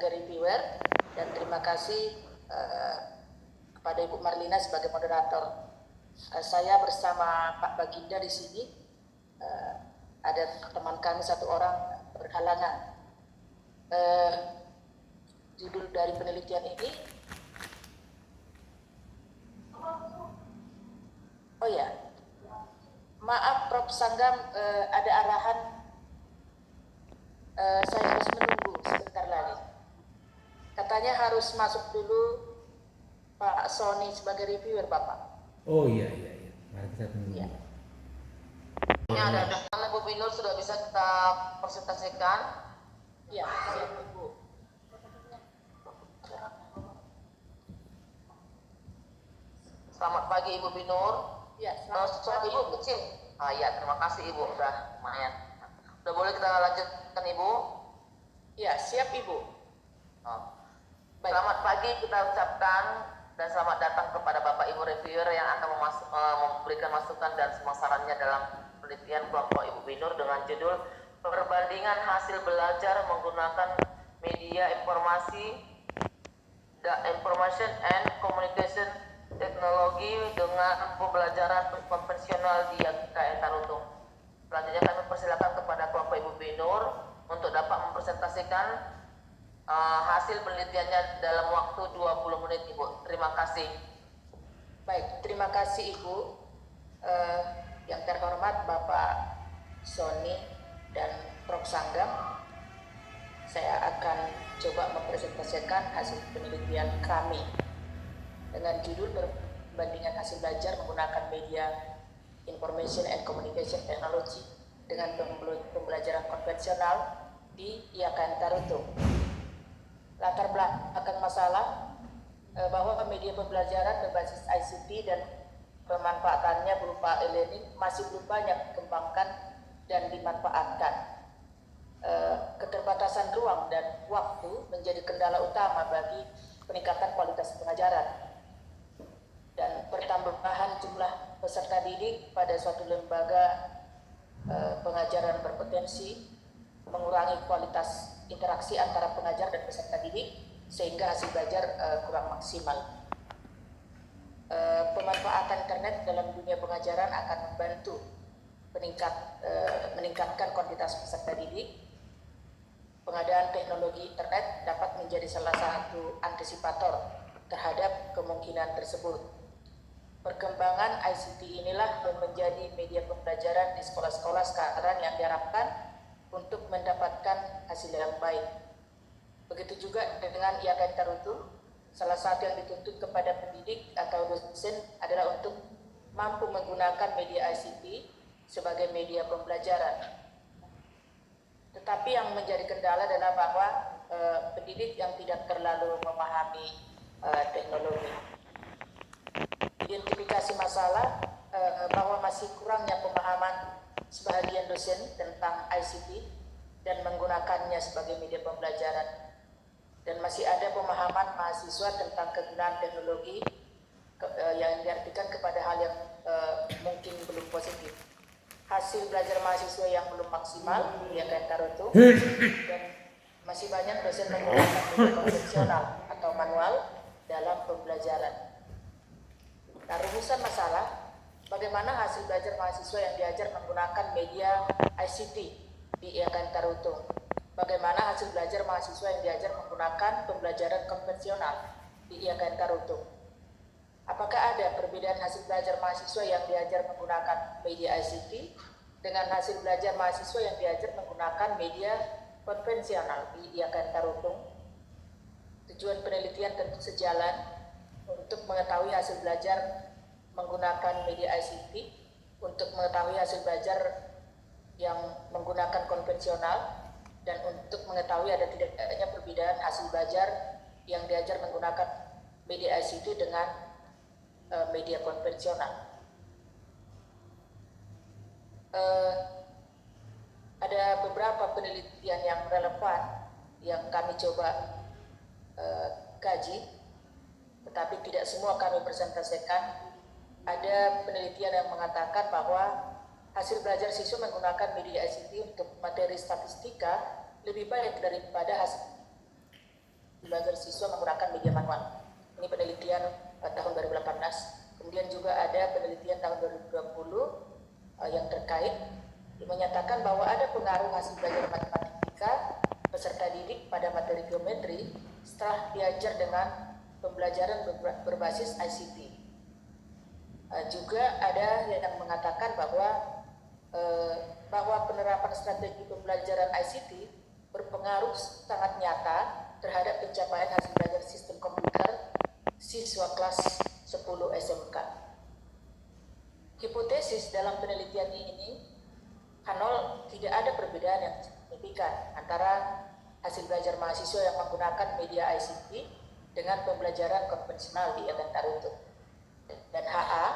reviewer, dan terima kasih kepada Ibu Marlina sebagai moderator. Saya bersama Pak Baginda di sini. Ada teman kami satu orang berhalangan. Judul dari penelitian ini, oh ya, maaf Prof. Sanggam, ada arahan, saya harus menunggu sebentar lagi. Katanya harus masuk dulu Pak Sony sebagai reviewer, Bapak. Oh iya. Mari kita tunggu. Ya. Ini ada Ibu Binur sudah bisa kita presentasikan. Ya, siap Ibu. Selamat pagi Ibu Binur. Ya, selamat Suara pagi. Ibu kecil. Ya, terima kasih Ibu, udah lumayan. Udah boleh kita lanjutkan Ibu? Ya, siap Ibu. Baik. Selamat pagi kita ucapkan dan selamat datang kepada Bapak Ibu reviewer yang akan memberikan masukan dan semua sarannya dalam penelitian kelompok Ibu Binur dengan judul Perbandingan Hasil Belajar Menggunakan Media Information and Communication Technology dengan pembelajaran konvensional di YKN Tarutung. Selanjutnya kami persilakan kepada kelompok Ibu Binur untuk dapat mempresentasikan hasil penelitiannya dalam waktu 20 menit Ibu. Terima kasih. Baik, terima kasih Ibu. Yang terhormat Bapak Sony dan Prof. Sanggam, saya akan coba mempresentasikan hasil penelitian kami dengan judul perbandingan hasil belajar menggunakan media Information and Communication Technology dengan pembelajaran konvensional di YKN Tarutung. Latar belakang masalah bahwa media pembelajaran berbasis ICT dan pemanfaatannya berupa e-learning masih belum banyak dikembangkan dan dimanfaatkan. Keterbatasan ruang dan waktu menjadi kendala utama bagi peningkatan kualitas pengajaran, dan pertambahan jumlah peserta didik pada suatu lembaga pengajaran berpotensi mengurangi kualitas interaksi antara pengajar dan peserta didik sehingga hasil belajar kurang maksimal. Pemanfaatan internet dalam dunia pengajaran akan membantu meningkatkan kuantitas peserta didik. Pengadaan teknologi internet dapat menjadi salah satu antisipator terhadap kemungkinan tersebut. Perkembangan ICT inilah yang menjadi media pembelajaran di sekolah-sekolah sekarang yang diharapkan untuk mendapatkan hasil yang baik. Begitu juga dengan YKN Tarutung, salah satu yang dituntut kepada pendidik atau dosen adalah untuk mampu menggunakan media ICT sebagai media pembelajaran. Tetapi yang menjadi kendala adalah bahwa pendidik yang tidak terlalu memahami teknologi. Identifikasi masalah bahwa masih kurangnya pemahaman sebagian dosen tentang ICT dan menggunakannya sebagai media pembelajaran, dan masih ada pemahaman mahasiswa tentang kegunaan teknologi yang diartikan kepada hal yang mungkin belum positif. Hasil belajar mahasiswa yang belum maksimal di YKN Tarutung, dan masih banyak dosen menggunakan media konvensional atau manual dalam pembelajaran. Nah, rumusan masalah, bagaimana hasil belajar mahasiswa yang diajar menggunakan media ICT di YKN Tarutung? Bagaimana hasil belajar mahasiswa yang diajar menggunakan pembelajaran konvensional di YKN Tarutung? Apakah ada perbedaan hasil belajar mahasiswa yang diajar menggunakan media ICT dengan hasil belajar mahasiswa yang diajar menggunakan media konvensional di YKN Tarutung? Tujuan penelitian tentu sejalan untuk mengetahui hasil belajar menggunakan media ICT, untuk mengetahui hasil belajar yang menggunakan konvensional, dan untuk mengetahui ada tidaknya perbedaan hasil belajar yang diajar menggunakan media ICT dengan media konvensional. Ada beberapa penelitian yang relevan yang kami coba kaji, tetapi tidak semua kami presentasikan. Ada penelitian yang mengatakan bahwa hasil belajar siswa menggunakan media ICT untuk materi statistika lebih baik daripada hasil belajar siswa menggunakan media manual. Ini penelitian tahun 2018. Kemudian juga ada penelitian tahun 2020 yang terkait yang menyatakan bahwa ada pengaruh hasil belajar matematika peserta didik pada materi geometri setelah diajar dengan pembelajaran berbasis ICT. Juga ada yang mengatakan bahwa penerapan strategi pembelajaran ICT berpengaruh sangat nyata terhadap pencapaian hasil belajar sistem komputer siswa kelas 10 SMK. Hipotesis dalam penelitian ini, Hanol tidak ada perbedaan yang signifikan antara hasil belajar mahasiswa yang menggunakan media ICT dengan pembelajaran konvensional di event Taruto. Dan HA,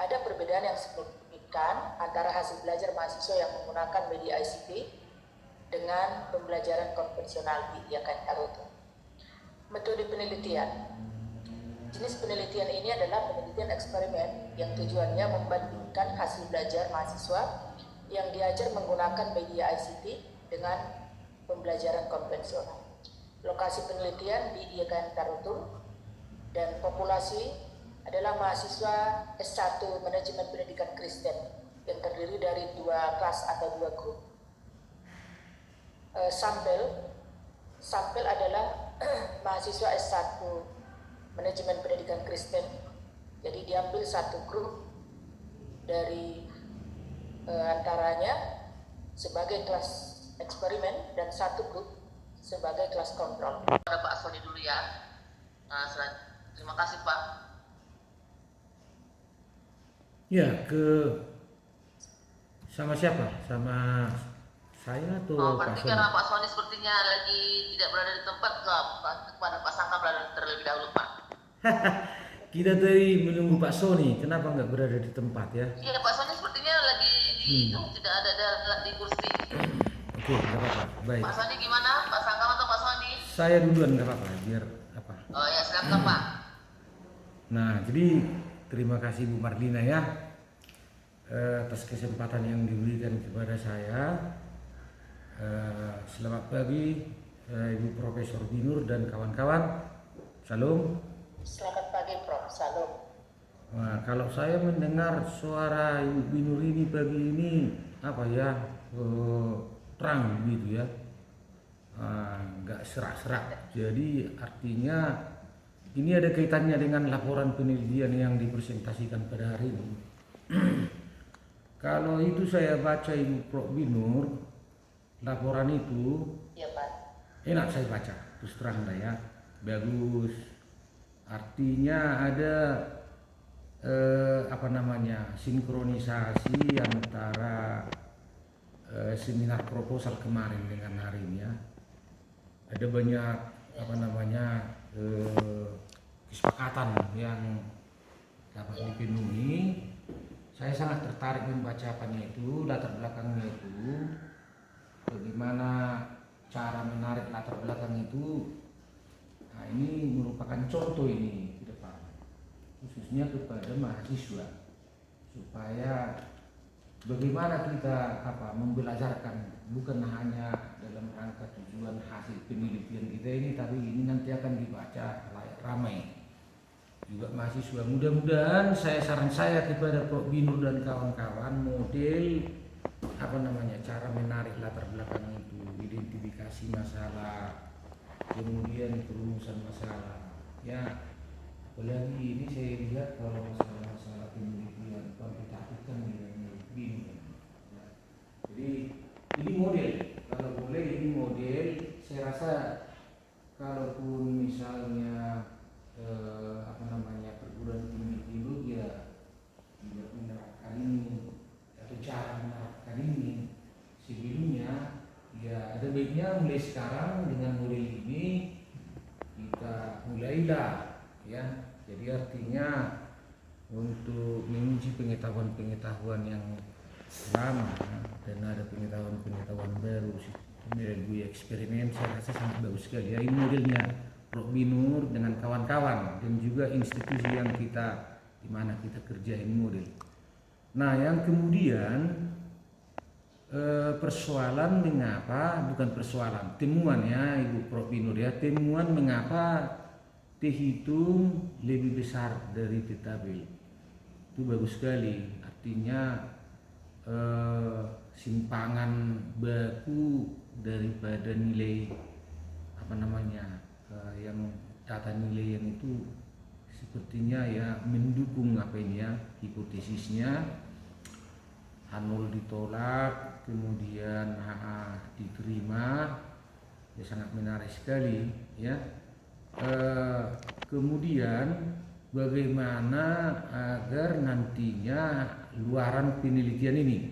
ada perbedaan yang signifikan antara hasil belajar mahasiswa yang menggunakan media ICT dengan pembelajaran konvensional di event Taruto. Metode penelitian. Jenis penelitian ini adalah penelitian eksperimen yang tujuannya membandingkan hasil belajar mahasiswa yang diajar menggunakan media ICT dengan pembelajaran konvensional. Lokasi penelitian di IKN Tarutung dan populasi adalah mahasiswa S1 Manajemen Pendidikan Kristen yang terdiri dari 2 kelas atau 2 grup. Sampel adalah mahasiswa S1 Manajemen Pendidikan Kristen. Jadi diambil 1 grup dari antaranya sebagai kelas eksperimen dan 1 grup sebagai kelas kontrol. Pada Pak Sony dulu ya. Nah, terima kasih Pak. Ya, sama siapa? Sama saya atau Pak Berarti Sony? karena Pak Sony sepertinya lagi tidak berada di tempat, kepada Pak Sangka berada terlebih dahulu Pak. Kita tadi menunggu Pak Sony, kenapa nggak berada di tempat ya? Iya, Pak Sony sepertinya lagi tidak ada di kursi. Oke, nggak apa-apa, baik. Pak Sony gimana? Pak Sangka atau Pak Sony? Saya duluan nggak apa-apa, biar apa? Oh ya, silakan Pak. Nah, jadi terima kasih Bu Marlina ya atas kesempatan yang diberikan kepada saya. Selamat pagi Ibu Profesor Binur dan kawan-kawan. Salam. Selamat pagi Prof. Salam. Nah, kalau saya mendengar suara Ibu Binur ini pagi ini apa ya terang gitu ya, nggak serak-serak. Jadi artinya ini ada kaitannya dengan laporan penelitian yang dipresentasikan pada hari ini. Kalau itu saya baca Ibu Prof Binur, laporan itu Ya Pak. enak saya baca, terus terang dah ya, bagus. Artinya ada sinkronisasi antara seminar proposal kemarin dengan hari ini ya. Ada banyak kesepakatan yang dapat dipenuhi. Saya sangat tertarik membacakannya itu, latar belakangnya itu, bagaimana cara menarik latar belakang itu. Nah, ini merupakan contoh ini ke depan, khususnya kepada mahasiswa, supaya bagaimana kita membelajarkan bukan hanya dalam rangka tujuan hasil penelitian kita ini, tapi ini nanti akan dibaca layak ramai juga mahasiswa. Mudah-mudahan saran saya kepada Prof Binur dan kawan-kawan, model cara menarik latar belakang itu, identifikasi masalah, kemudian perumusan masalah ya. Apalagi ini saya lihat kalau masalah penelitian kuantitatif kan bingung ya. Jadi ini model, kalau boleh ini model. Saya rasa kalaupun misalnya perguruan tinggi ya tidak menerapkan ini atau cara menerapkan ini sebelumnya, ya ada baiknya mulai sekarang dengan model ini kita mulailah ya. Jadi artinya untuk menguji pengetahuan yang lama dan ada pengetahuan baru, melalui eksperimen, saya rasa sangat bagus sekali ya. Ini modelnya Prof Binur dengan kawan-kawan dan juga institusi yang kita di mana kita kerjain model. Nah, yang kemudian persoalan mengapa, bukan persoalan, temuan ya Ibu Prof Nur ya, temuan mengapa terhitung lebih besar dari TKB. Itu bagus sekali, artinya simpangan baku daripada nilai apa namanya yang data nilai yang itu sepertinya ya mendukung apa ini ya hipotesisnya. H0 ditolak, kemudian HA diterima, ya sangat menarik sekali ya. Kemudian bagaimana agar nantinya luaran penelitian ini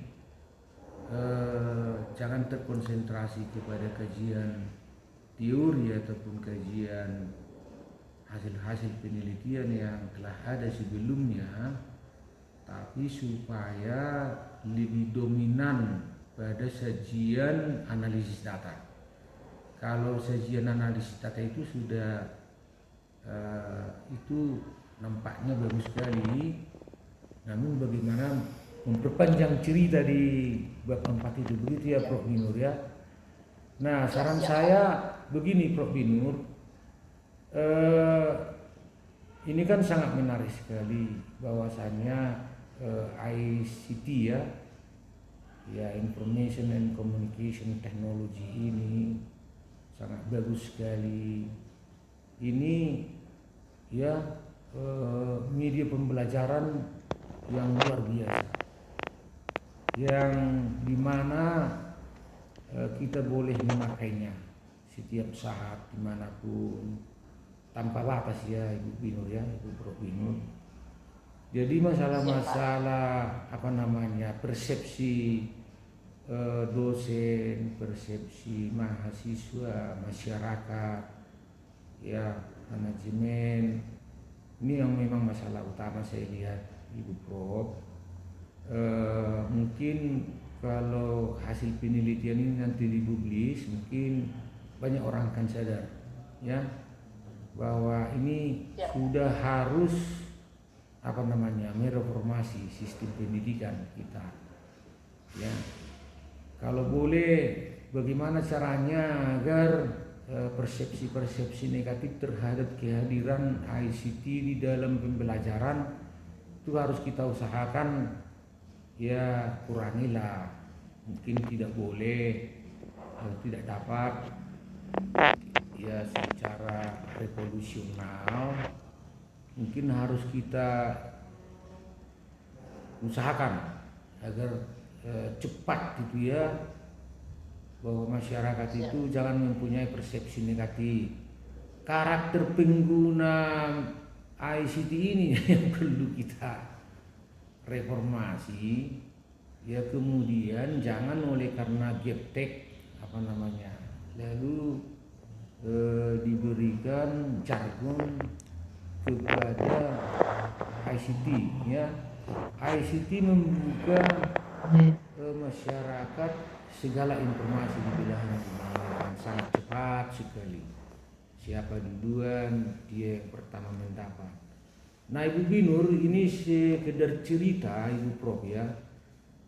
jangan terkonsentrasi kepada kajian teori ataupun kajian hasil-hasil penelitian yang telah ada sebelumnya, tapi supaya lebih dominan pada sajian analisis data. Kalau sajian analisis data itu sudah itu nampaknya bagus sekali, namun bagaimana memperpanjang cerita di bab 4 itu, begitu ya Prof Binur ya. Nah saran saya begini Prof Binur, ini kan sangat menarik sekali bahwasannya ICT ya Information and Communication Technology ini sangat bagus sekali. Ini ya media pembelajaran yang luar biasa, yang dimana kita boleh memakainya setiap saat dimanapun tanpa batas ya Ibu Binur ya, Ibu Prof Binur. Jadi masalah-masalah apa namanya persepsi dosen, persepsi mahasiswa, masyarakat, ya manajemen, ini yang memang masalah utama saya lihat Ibu Prof. Mungkin kalau hasil penelitian ini nanti dipublis, mungkin banyak orang akan sadar ya bahwa ini sudah harus apa namanya mereformasi sistem pendidikan kita ya. Kalau boleh bagaimana caranya agar persepsi-persepsi negatif terhadap kehadiran ICT di dalam pembelajaran itu harus kita usahakan ya kurangilah, mungkin tidak boleh atau tidak dapat ya secara revolusional, mungkin harus kita usahakan agar cepat gitu ya, bahwa masyarakat itu jangan mempunyai persepsi negatif. Karakter pengguna ICT ini yang perlu kita reformasi ya. Kemudian jangan oleh karena gaptek apa namanya lalu diberikan jargon kepada ICT ya. ICT membuka masyarakat segala informasi di belahan dunia dengan sangat cepat sekali. Siapa duluan, dia yang pertama mendapat. Nah Ibu Binur, ini sekedar cerita Ibu Prof ya.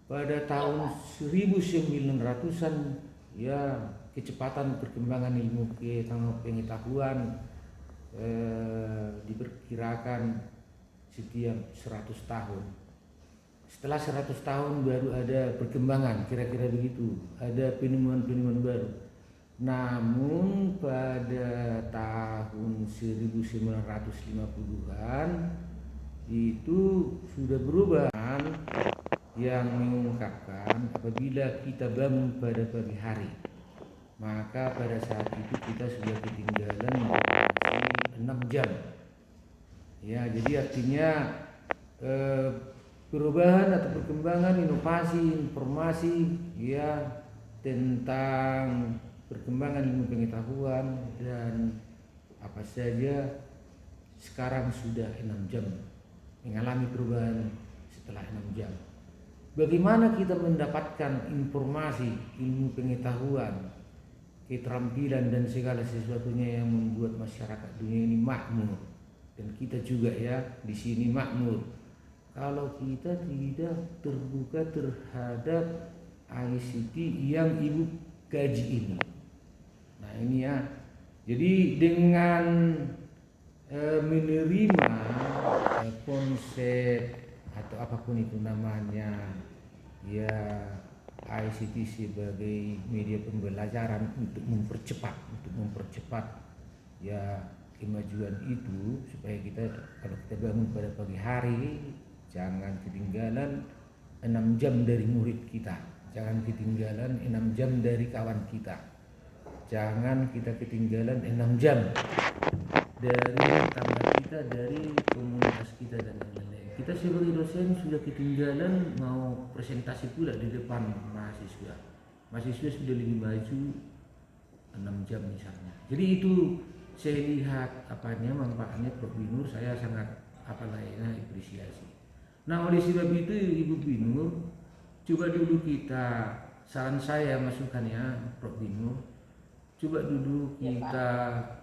Pada tahun 1900-an ya kecepatan perkembangan ilmu pengetahuan diperkirakan setiap 100 tahun. Setelah 100 tahun baru ada perkembangan, kira-kira begitu. Ada penemuan-penemuan baru. Namun pada tahun 1950-an itu sudah berubah, yang mengungkapkan apabila kita bangun pada pagi hari, maka pada saat itu kita sudah ketinggalan informasi 6 jam. Ya, jadi artinya perubahan atau perkembangan inovasi informasi ya tentang perkembangan ilmu pengetahuan dan apa saja sekarang sudah 6 jam, mengalami perubahan setelah 6 jam. Bagaimana kita mendapatkan informasi, ilmu pengetahuan, keterampilan dan segala sesuatunya yang membuat masyarakat dunia ini makmur, dan kita juga ya di sini makmur. Kalau kita tidak terbuka terhadap ICT yang ibu kaji ini. Nah ini ya, jadi dengan menerima konsep atau apapun itu namanya ya ICT sebagai media pembelajaran untuk mempercepat ya kemajuan itu, supaya kita kalau kita bangun pada pagi hari jangan ketinggalan 6 jam dari murid kita, jangan ketinggalan 6 jam dari kawan kita, jangan kita ketinggalan 6 jam dari tetangga kita, dari komunitas kita dan lain-lain. Kita sebagai dosen sudah ketinggalan mau presentasi pula di depan mahasiswa. Mahasiswa sudah lebih maju 6 jam misalnya. Jadi itu saya lihat manfaatnya Prof. Binur, saya sangat apresiasi. Nah oleh sebab itu Ibu Binur, coba dulu kita, saran saya masukannya Prof. Binur, coba dulu kita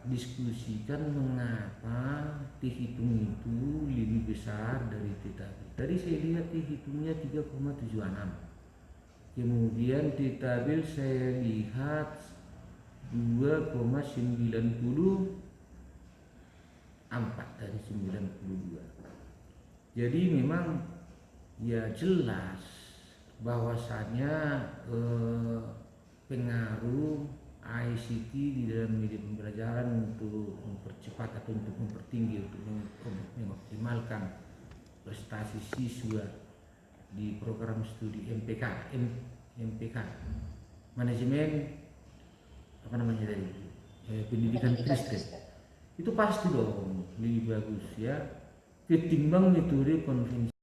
diskusikan mengapa dihitung itu lebih besar dari T-tabel. Tadi saya lihat dihitungnya 3,76. Kemudian T-tabel saya lihat 2,94 dari 92. Jadi memang ya jelas bahwasanya pengaruh ICT di dalam media pembelajaran untuk mempercepat atau untuk mempertinggi, untuk mengoptimalkan prestasi siswa di program studi MPK manajemen pendidikan Kristen, itu pasti dong lebih bagus ya ketimbang metode konvensi.